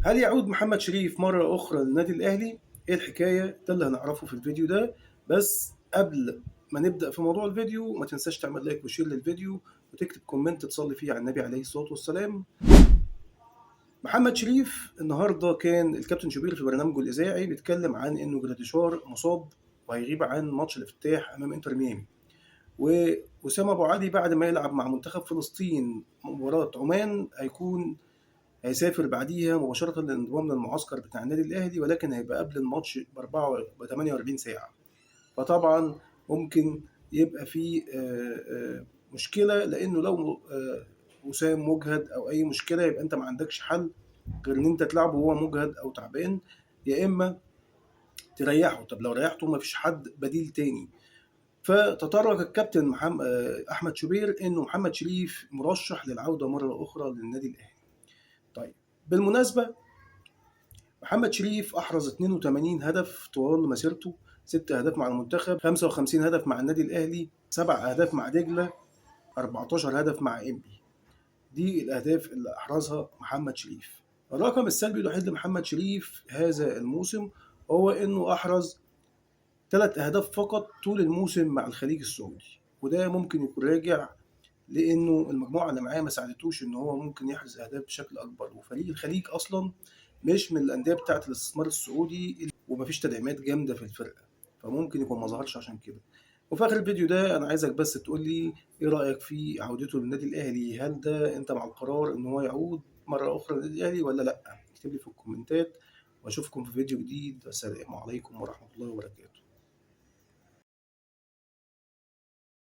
هل يعود محمد شريف مرة أخرى للنادي الأهلي؟ إيه الحكاية؟ ده اللي هنعرفه في الفيديو ده. بس قبل ما نبدأ في موضوع الفيديو ما تنساش تعمل لايك وشير للفيديو وتكتب كومنت تصلي فيه على النبي عليه الصلاة والسلام. محمد شريف النهارده كان الكابتن شوبير في برنامجه الإذاعي بيتكلم عن إنه جراديشار مصاب وهيغيب عن ماتش الافتتاح أمام إنتر ميامي. وأسامة أبو علي بعد ما يلعب مع منتخب فلسطين مباراة عمان هيسافر بعديها مباشرة للانضمام للمعسكر بتاع النادي الأهلي، ولكن هيبقى قبل الماتش ب 48 ساعة. فطبعا ممكن يبقى في مشكلة، لأنه لو وسام مجهد أو أي مشكلة يبقى أنت ما عندكش حل غير إن أنت تلعبه وهو مجهد أو تعبان، يا إما تريحه. طب لو ريحته ما فيش حد بديل تاني. فتطرق الكابتن محمد أحمد شوبير إنه محمد شريف مرشح للعودة مرة أخرى للنادي الأهلي. طيب، بالمناسبة محمد شريف أحرز 82 هدف طوال مسيرته، 6 أهداف مع المنتخب، 55 هدف مع النادي الأهلي، 7 أهداف مع دجلة، 14 هدف مع إنبي. دي الأهداف اللي أحرزها محمد شريف. الرقم السلبي الوحيد لمحمد شريف هذا الموسم هو إنه أحرز 3 أهداف فقط طول الموسم مع الخليج السعودي، وده ممكن يكون راجع لأنه المجموعة اللي معاه ما ساعدتوش إن هو ممكن يحرز أهداف بشكل أكبر، وفريق الخليج أصلا مش من الأندية بتاعة الاستثمار السعودي ومفيش تدعيمات جامدة في الفرقة، فممكن يكون ما ظهرش عشان كده. وفي آخر الفيديو ده أنا عايزك بس تقول لي إيه رأيك في عودته للنادي الأهلي؟ هل ده أنت مع القرار إن هو يعود مرة أخرى للنادي الأهلي ولا لأ؟ اكتب لي في الكومنتات وأشوفكم في فيديو جديد. السلام عليكم ورحمة الله وبركاته.